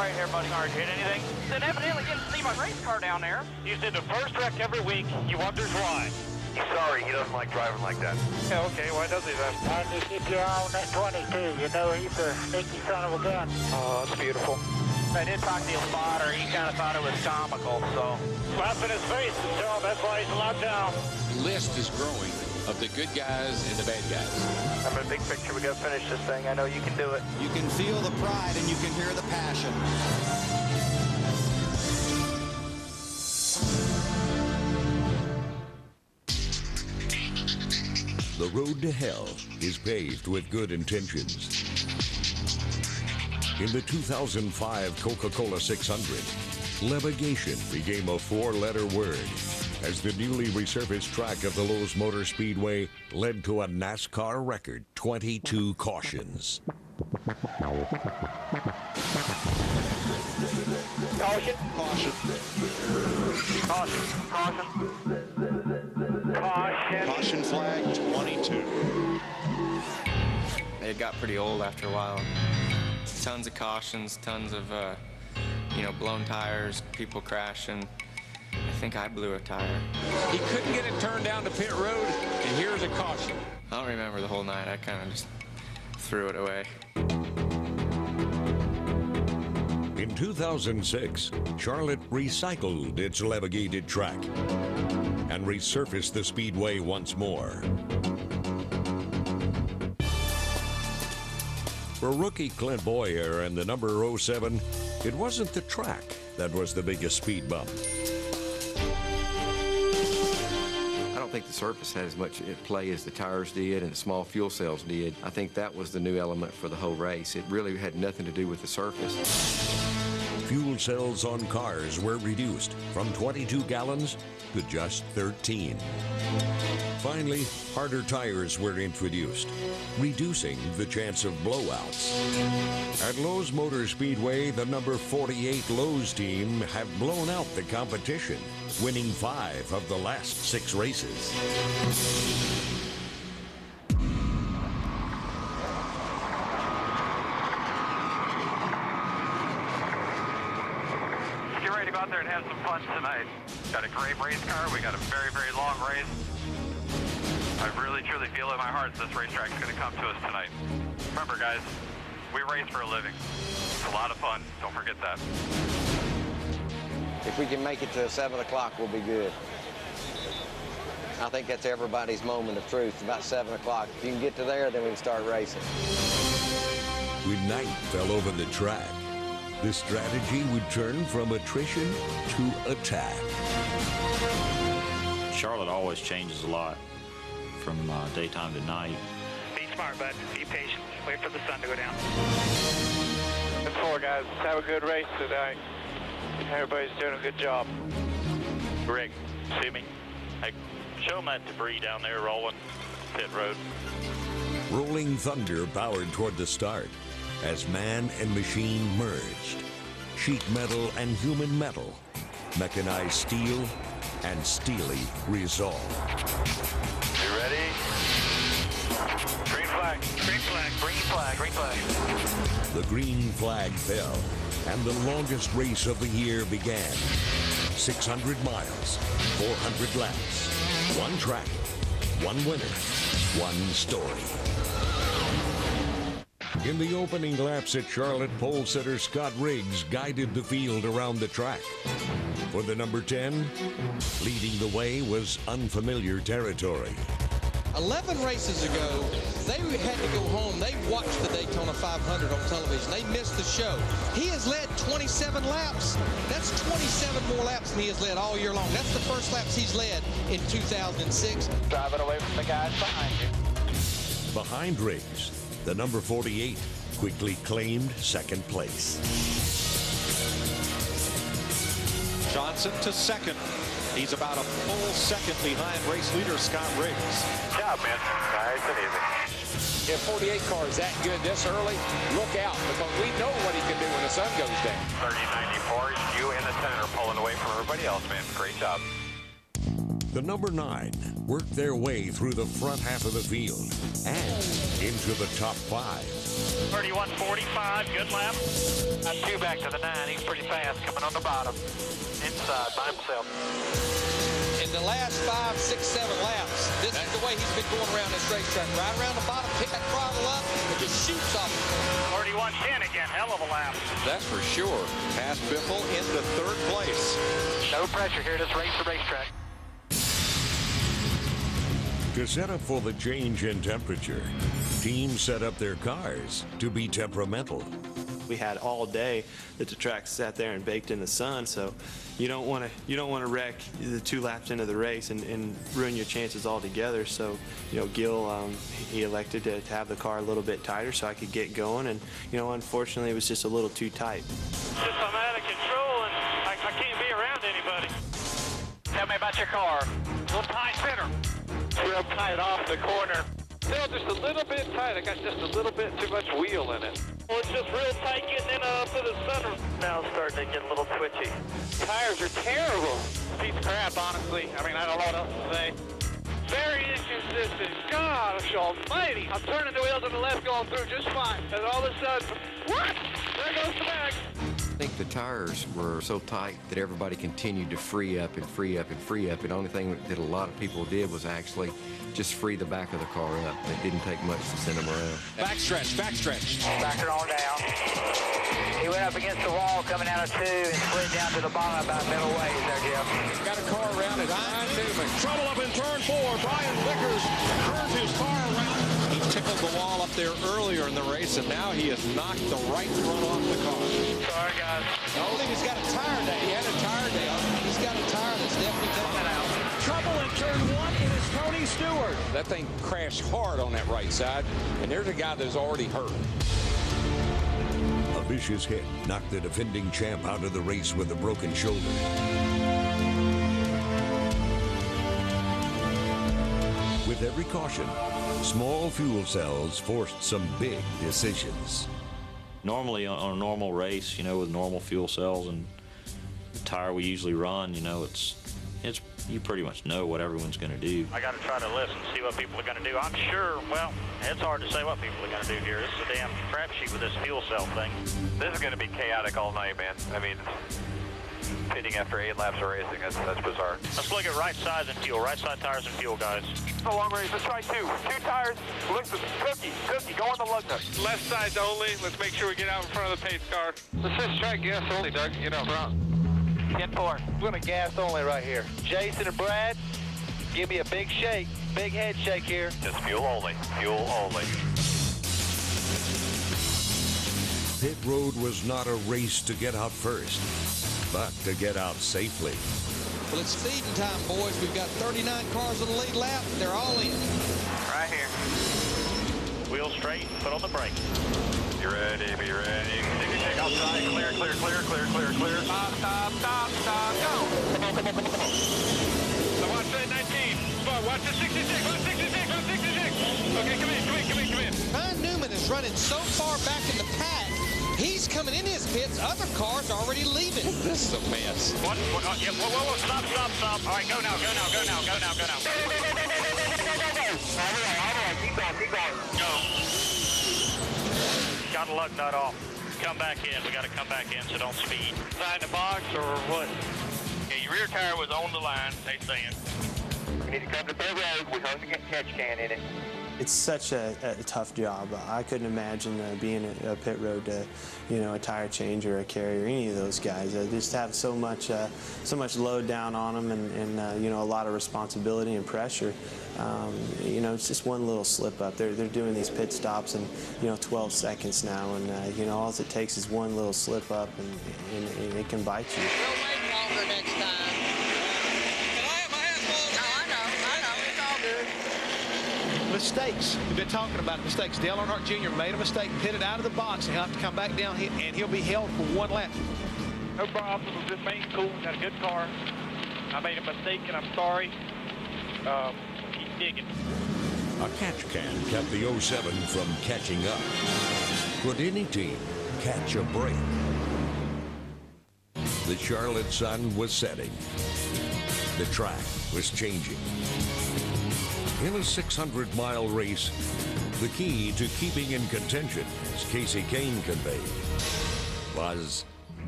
right here, buddy. Sorry, hit anything? Then evidently didn't see my race car down there. You said the first wreck every week. You wonders why. He's sorry. He doesn't like driving like that. Yeah, okay. Why does he then? And you keep your eye on that 22. You know he's a sneaky son of a gun. Oh, that's beautiful. I did talk to your spotter. He kind of thought it was comical, so. Slap in his face, so that's why he's locked down. The list is growing of the good guys and the bad guys. I'm in a big picture. We got to finish this thing. I know you can do it. You can feel the pride and you can hear the passion. The road to hell is paved with good intentions. In the 2005 Coca Cola 600, levigation became a four-letter word as the newly resurfaced track of the Lowe's Motor Speedway led to a NASCAR record 22 cautions. Caution. Caution. Caution. Caution. Caution. Caution flag 22. It got pretty old after a while. Tons of cautions, tons of, blown tires, people crashing. I think I blew a tire. He couldn't get it turned down to pit road, and here's a caution. I don't remember the whole night. I kind of just threw it away. In 2006, Charlotte recycled its levigated track and resurfaced the speedway once more. For rookie Clint Boyer and the number 07, it wasn't the track that was the biggest speed bump. I don't think the surface had as much at play as the tires did and the small fuel cells did. I think that was the new element for the whole race. It really had nothing to do with the surface. Fuel cells on cars were reduced from 22 gallons to just 13. Finally, harder tires were introduced, reducing the chance of blowouts. At Lowe's Motor Speedway, the number 48 Lowe's team have blown out the competition, winning 5 of the last 6 races. Get ready to go out there and have some fun tonight. Got a great race car. We got a very, very long race. I really, truly feel in my heart this racetrack is going to come to us tonight. Remember, guys, we race for a living. It's a lot of fun. Don't forget that. If we can make it to 7 o'clock, we'll be good. I think that's everybody's moment of truth, about 7 o'clock. If you can get to there, then we can start racing. When night fell over the track, the strategy would turn from attrition to attack. Charlotte always changes a lot from daytime to night. Be smart, bud. Be patient. Wait for the sun to go down. Good four, guys. Have a good race tonight. Everybody's doing a good job. Rick, see me? Hey, show them that debris down there rolling pit road. Rolling thunder powered toward the start as man and machine merged. Sheet metal and human metal, mechanized steel and steely resolve. You ready? Green flag. Green flag. Green flag. Green flag. The green flag fell, and the longest race of the year began. 600 miles, 400 laps, one track, one winner, one story. In the opening laps at Charlotte, pole sitter Scott Riggs guided the field around the track. For the number 10, leading the way was unfamiliar territory. 11 races ago, they had to go home. They watched the Daytona 500 on television. They missed the show. He has led 27 laps. That's 27 more laps than he has led all year long. That's the first laps he's led in 2006. Driving away from the guys behind you. Behind Riggs, the number 48 quickly claimed second place. Johnson to second. He's about a full second behind race leader Scott Riggs. Good job, man. Nice and easy. If 48 car is that good this early, look out, because we know what he can do when the sun goes down. 30-94, you in the center pulling away from everybody else, man. Great job. The number 9 worked their way through the front half of the field and into the top 5. 31.45, good lap. Got 2 back to the 9. He's pretty fast coming on the bottom. Inside by himself. In the last 5, 6, 7 laps, this is the way he's been going around this racetrack. Right around the bottom, pick that throttle up, and just shoots off the corner. 31.10 again, hell of a lap. That's for sure. Passed Biffle into 3rd place. No pressure here. Just race the racetrack. To set up for the change in temperature, teams set up their cars to be temperamental. We had all day that the track sat there and baked in the sun, so you don't want to wreck the 2 laps into the race and ruin your chances altogether. So, Gil, he elected to have the car a little bit tighter so I could get going, and unfortunately it was just a little too tight. Just I'm out of control and I can't be around anybody. Tell me about your car. A little tight center. Real tight off the corner. Still just a little bit tight. I got just a little bit too much wheel in it. Well, it's just real tight getting in up to the center. Now it's starting to get a little twitchy. Tires are terrible. Piece of crap, honestly. I mean, I don't know what else to say. Very inconsistent. Gosh almighty. I'm turning the wheel to the left going through just fine. And all of a sudden, what? There goes the bag. I think the tires were so tight that everybody continued to free up and free up and free up. And the only thing that a lot of people did was actually just free the back of the car up. It didn't take much to send them around. Backstretch. Back her on down. He went up against the wall coming out of 2 and slid down to the bottom about middle ways there, Jim. Got a car around it. Brian Newman. Trouble up in turn 4. Brian Vickers turns his car around. He tickled the wall up there earlier in the race, and now he has knocked the right front off the car. Sorry, guys. I don't think he's got a tire day. He had a tire day. He's got a tire that's definitely taken out. Trouble in turn 1, and it's Tony Stewart. That thing crashed hard on that right side, and there's a guy that's already hurt. A vicious hit knocked the defending champ out of the race with a broken shoulder. With every caution, small fuel cells forced some big decisions. Normally on a normal race, with normal fuel cells and the tire we usually run, it's you pretty much know what everyone's going to do. I got to try to listen, see what people are going to do. I'm sure, well, it's hard to say what people are going to do here. This is a damn crapshoot with this fuel cell thing. This is going to be chaotic all night, man. I mean, pitting after 8 laps of racing, that's bizarre. Let's look at right sides and fuel, right side tires and fuel, guys. It's a long race. Let's try 2. 2 tires. Listen, Cookie, go on the lug nut. Left side's only. Let's make sure we get out in front of the pace car. Let's just try gas only, Doug. Get out front. 10-4. We're going to gas only right here. Jason and Brad, give me a big shake. Big head shake here. Just fuel only. Fuel only. Pit road was not a race to get out first, but to get out safely. Well, it's feeding time, boys. We've got 39 cars on the lead lap. They're all in. Right here. Wheel straight, foot on the brake. Be ready, be ready. Take a shake outside. Clear. Stop, go. So watch that 19. Come on, watch the 66. Watch 66. Okay, come in. Brian Newman is running so far back in the pack. He's coming in his pits. Other cars already leaving. This is a mess. What? Yeah, whoa. Stop. All right, go now. Go. Keep going. Go. Got a lug nut off. Come back in. We got to come back in, so don't speed. Inside the box or what? Yeah, your rear tire was on the line. Stay saying. We need to come to pit road. We hung the catch can in it. It's such a tough job. I couldn't imagine being a pit road, a tire changer, a carrier, any of those guys. Just have so much load down on them, and a lot of responsibility and pressure. It's just one little slip up. They're doing these pit stops in 12 seconds now, and all it takes is one little slip up, and it can bite you. We'll wait longer next time. Mistakes. We've been talking about mistakes. Dale Earnhardt Jr. made a mistake, pitted out of the box, and he'll have to come back down, and he'll be held for 1 lap. No problem. Just being cool. Got a good car. I made a mistake, and I'm sorry. Keep digging. A catch can kept the 07 from catching up. Could any team catch a break? The Charlotte sun was setting. The track was changing. In a 600-mile race, the key to keeping in contention, as Casey Kane conveyed, was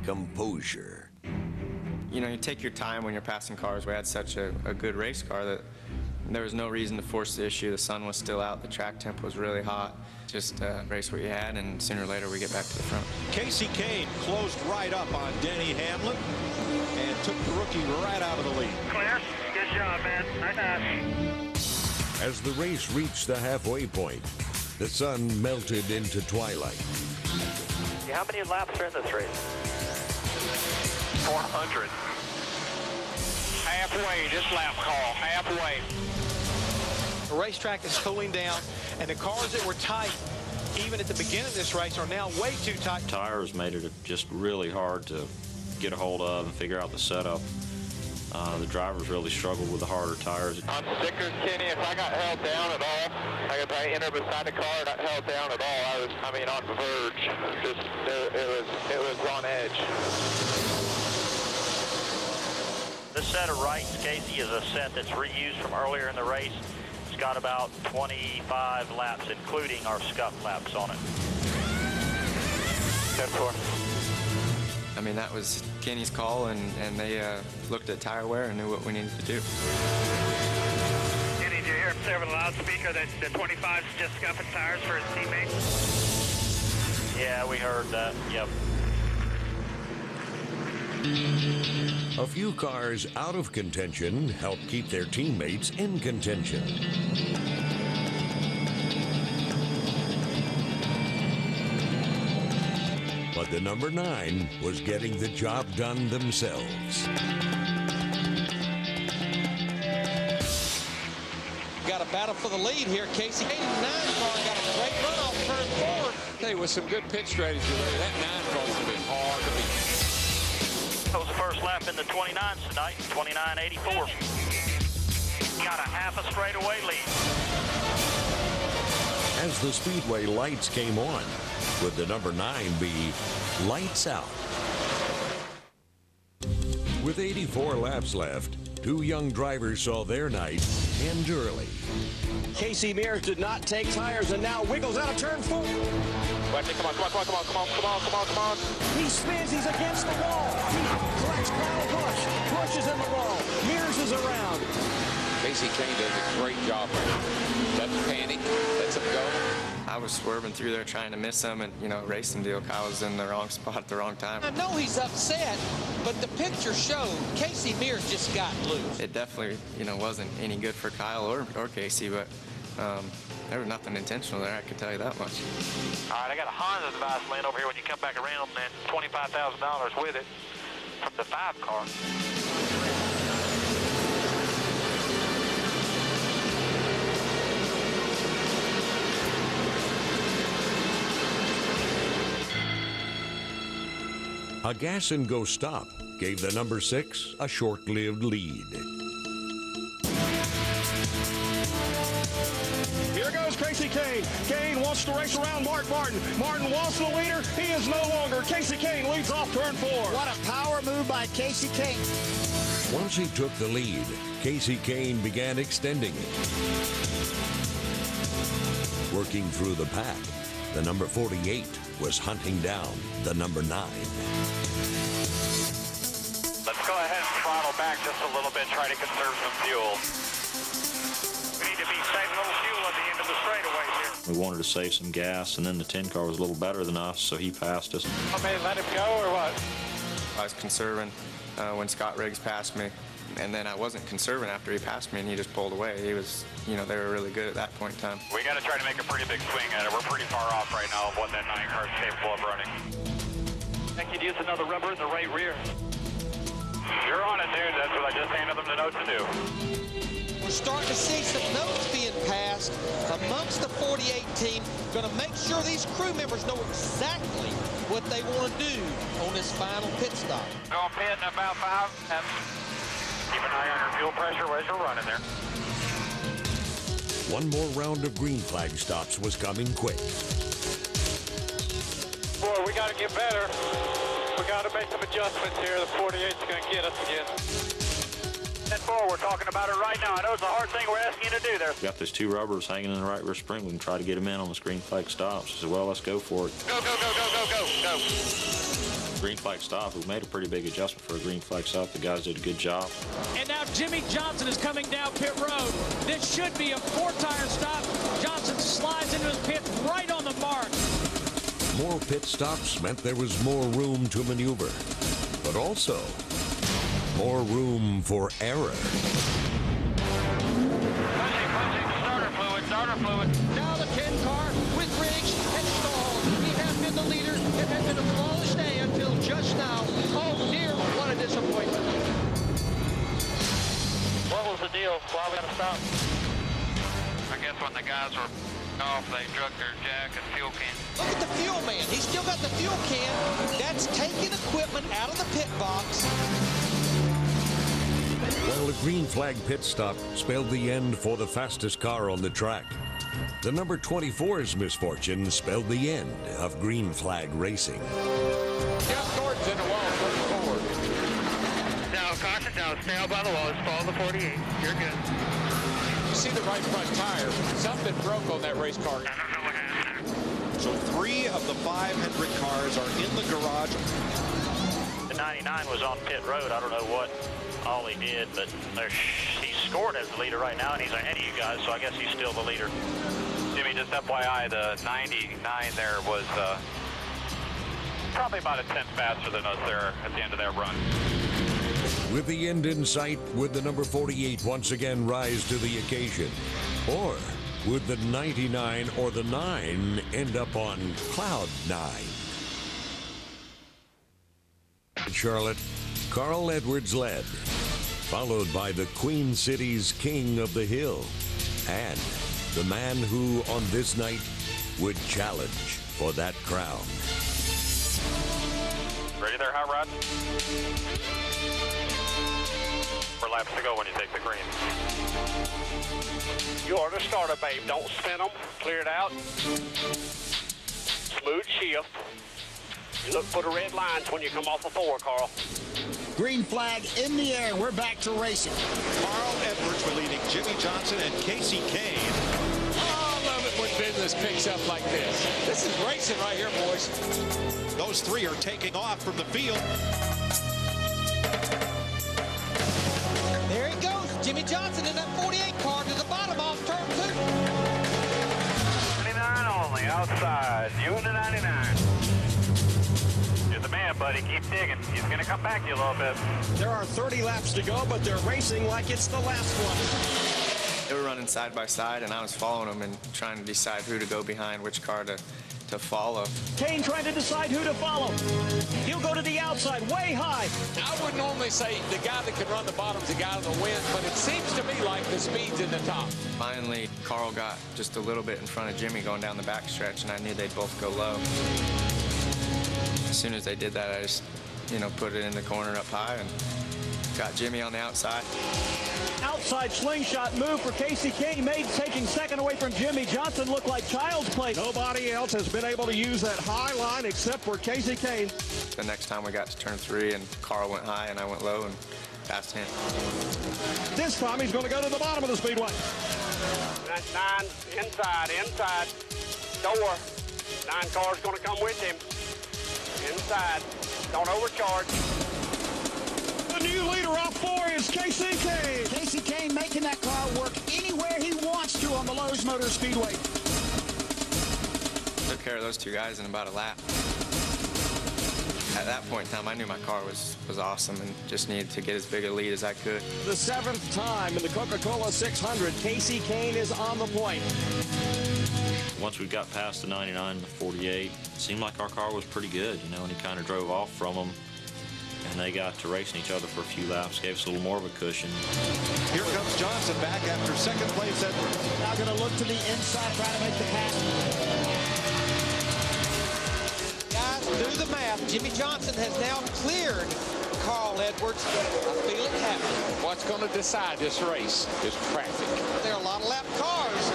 composure. You know, you take your time when you're passing cars. We had such a good race car that there was no reason to force the issue. The sun was still out. The track temp was really hot. Just race what you had, and sooner or later we get back to the front. Casey Kane closed right up on Denny Hamlin and took the rookie right out of the lead. Clear. Good job, man. Nice. As the race reached the halfway point, the sun melted into twilight. How many laps are in this race? 400. Halfway, this lap call, halfway. The racetrack is cooling down, and the cars that were tight, even at the beginning of this race, are now way too tight. Tires made it just really hard to get a hold of and figure out the setup. The drivers really struggled with the harder tires. On stickers, Kenny, if I got held down at all, like if I entered beside the car and I held down at all, I was on the verge. Just, it was on edge. This set of rights, Casey, is a set that's reused from earlier in the race. It's got about 25 laps, including our scuff laps on it. 10-4. I mean, that was Kenny's call, and they looked at tire wear and knew what we needed to do. Kenny, did you hear him say over the loudspeaker that the 25's just scuffing tires for his teammates? Yeah, we heard that, yep. A few cars out of contention helped keep their teammates in contention. But the number 9 was getting the job done themselves. Got a battle for the lead here. Casey 89 car got a great run off turn 4. Tell you, with some good pitch strategy there, that 9 car's going to be hard to beat. That was the first lap in the 29s tonight, 29.84. Got a half a straightaway lead. As the speedway lights came on, would the number 9 be lights out? With 84 laps left, 2 young drivers saw their night end early. Casey Mears did not take tires and now wiggles out of turn 4. Come on. He spins, he's against the wall. He collects Kyle Busch. Busch is in the wall. Mears is around. Casey Kane does a great job right now. Doesn't panic, lets him go. I was swerving through there trying to miss him, and, you know, racing deal. Kyle was in the wrong spot at the wrong time. I know he's upset, but the picture showed Casey Mears just got loose. It definitely, you know, wasn't any good for Kyle or Casey, but there was nothing intentional there, I can tell you that much. All right, I got a Honda device laying over here when you come back around, and $25,000 with it from the 5 car. A gas-and-go stop gave the number 6 a short-lived lead. Here goes Casey Kane. Kane wants to race around Mark Martin. Martin wants the leader. He is no longer. Casey Kane leads off turn 4. What a power move by Casey Kane. Once he took the lead, Casey Kane began extending it. Working through the pack, the number 48 was hunting down the number 9. Let's go ahead and throttle back just a little bit, try to conserve some fuel. We need to be saving a little fuel at the end of the straightaway here. We wanted to save some gas, and then the 10 car was a little better than us, so he passed us. I mean, let him go or what? I was conserving when Scott Riggs passed me, and then I wasn't conserving after he passed me, and he just pulled away. He was, you know, they were really good at that point in time. We got to try to make a pretty big swing at it. We're pretty far off right now of what that 9 car is capable of running. I could use another rubber in the right rear. You're on it, dude. That's what I just handed them the note to do. We're starting to see some notes being passed amongst the 48 team. Going to make sure these crew members know exactly what they want to do on this final pit stop. Go pit in about 5. Keep an eye on your fuel pressure as you're running there. One more round of green flag stops was coming quick. Boy, we got to get better. We got to make some adjustments here. The 48's going to get us again. 10-4. We're talking about it right now. I know it's a hard thing we're asking you to do there. We got those two rubbers hanging in the right rear spring. We can try to get them in on this green flag stop. So I said, well, let's go for it. Go, go, go, go, go, go, go. Green flag stop. We made a pretty big adjustment for a green flag stop. The guys did a good job. And now Jimmy Johnson is coming down pit road. This should be a 4-tire stop. Johnson slides into his pit right on the mark. More pit stops meant there was more room to maneuver, but also more room for error. Starter fluid. Now the 10 car with Riggs and stalled. He has been the leader. It has been a flawless day until just now. Oh dear, what a disappointment. What was the deal? Why we got to stop? I guess when the guys were off, they drug their jack and fuel can. Look at the fuel man. He's still got the fuel can. That's taking equipment out of the pit box. Well, the green flag pit stop spelled the end for the fastest car on the track. The number 24's misfortune spelled the end of green flag racing. Jeff Gordon's in the wall, looking forward. Now, caution, now, stay out by the wall. Just follow the 48. You're good. You see the right front tire. Something broke on that race car. I don't know what happened there. So 3 of the 5 Hendrick cars are in the garage. The 99 was on pit road. I don't know what all he did, but he's scored as the leader right now, and he's ahead of you guys, so I guess he's still the leader. Jimmy, just FYI, the 99 there was probably about a tenth faster than us there at the end of that run. With the end in sight, would the number 48 once again rise to the occasion? Or would the 99 or the 9 end up on cloud 9? Charlotte, Carl Edwards led, followed by the Queen City's King of the Hill, and the man who on this night would challenge for that crown. Ready there, Hot Rod? 4 laps to go when you take the green. You are the starter, babe. Don't spin them. Clear it out. Smooth shift. You look for the red lines when you come off a 4, Carl. Green flag in the air. We're back to racing. Carl Edwards relieving Jimmy Johnson and Casey Kane. Oh, I love it when business picks up like this. This is racing right here, boys. Those 3 are taking off from the field. There he goes. Jimmy Johnson in that 48 car to the bottom off turn 2. 99 only, outside. You and the 99. You're the man, buddy. Keep digging. He's going to come back to you a little bit. There are 30 laps to go, but they're racing like it's the last one. They were running side by side, and I was following them and trying to decide who to go behind, which car to follow. Kane trying to decide who to follow. He'll go to the outside, way high. I would normally say the guy that can run the bottom's the guy that'll win, but it seems to me like the speed's in the top. Finally, Carl got just a little bit in front of Jimmy going down the backstretch, and I knew they'd both go low. As soon as they did that, I just, put it in the corner up high and got Jimmy on the outside. Outside slingshot move for Casey Kane made, taking second away from Jimmy Johnson. Looked like child's play. Nobody else has been able to use that high line except for Casey Kane. The next time we got to turn 3, and Carl went high and I went low and passed him. This time he's going to go to the bottom of the speedway. That's 9 inside. Door. 9 car's going to come with him. Inside. Don't overcharge. The new leader off 4 is Casey Kane. Casey Kane making that car work anywhere he wants to on the Lowe's Motor Speedway. Took care of those 2 guys in about a lap. At that point in time, I knew my car was awesome and just needed to get as big a lead as I could. The 7th time in the Coca Cola 600, Casey Kane is on the point. Once we got past the 99 and the 48, it seemed like our car was pretty good, and he kind of drove off from them. And they got to racing each other for a few laps, gave us a little more of a cushion. Here comes Johnson back after second place. Edwards. Now going to look to the inside, try to make the pass. Guys, do the math. Jimmy Johnson has now cleared Carl Edwards. I feel it happening. What's going to decide this race is traffic. There are a lot of lap cars.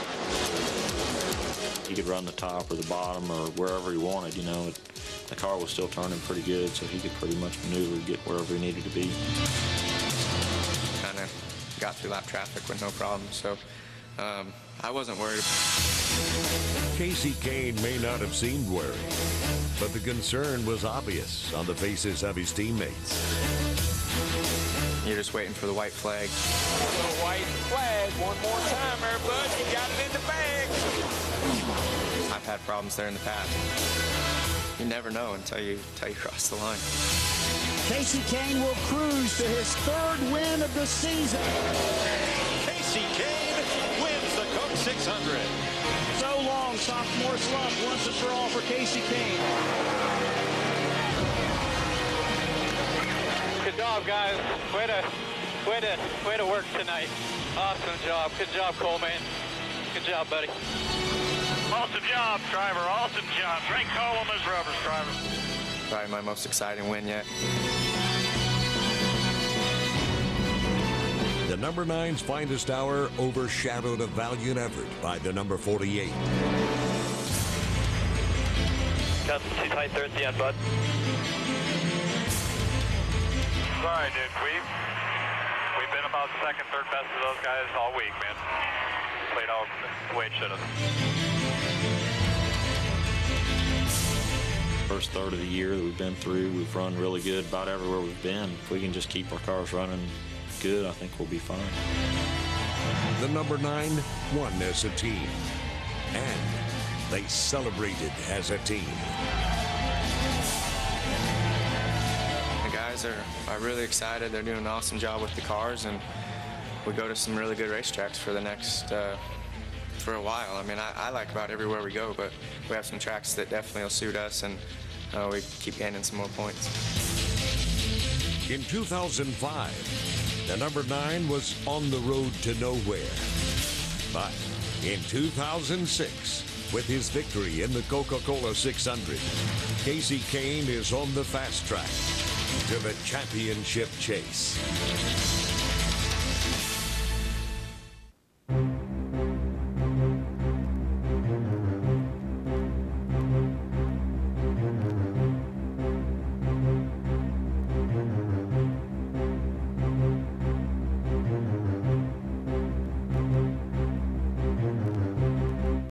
He could run the top or the bottom or wherever he wanted, The car was still turning pretty good, so he could pretty much maneuver to get wherever he needed to be. Kind of got through lap traffic with no problem. So I wasn't worried. Casey Kane may not have seemed worried, but the concern was obvious on the faces of his teammates. You're just waiting for the white flag. The white flag, one more time there, bud. You got it in the bag. I've had problems there in the past. You never know until you cross the line. Casey Kane will cruise to his 3rd win of the season. Casey Kane wins the Coke 600. So long, sophomore slump, once and for all for Casey Kane. Good job, guys. Way to work tonight. Awesome job. Good job, Coleman. Good job, buddy. Awesome job, driver. Awesome job. Drink Colum as rubbers, driver. Probably my most exciting win yet. The number 9's finest hour overshadowed a valiant effort by the number 48. Got too tight there at the end, bud. Sorry, dude. We've been about second, third best of those guys all week, man. Played out the way it should have. First third of the year that we've been through, we've run really good about everywhere we've been. If we can just keep our cars running good, I think we'll be fine. The number 9 won as a team, and they celebrated as a team. The guys are really excited. They're doing an awesome job with the cars, and we go to some really good racetracks for the next, for a while. I mean, I like about everywhere we go, but we have some tracks that definitely will suit us, and we keep gaining some more points. In 2005, the number 9 was on the road to nowhere. But in 2006, with his victory in the Coca Cola 600, Casey Kane is on the fast track to the championship chase.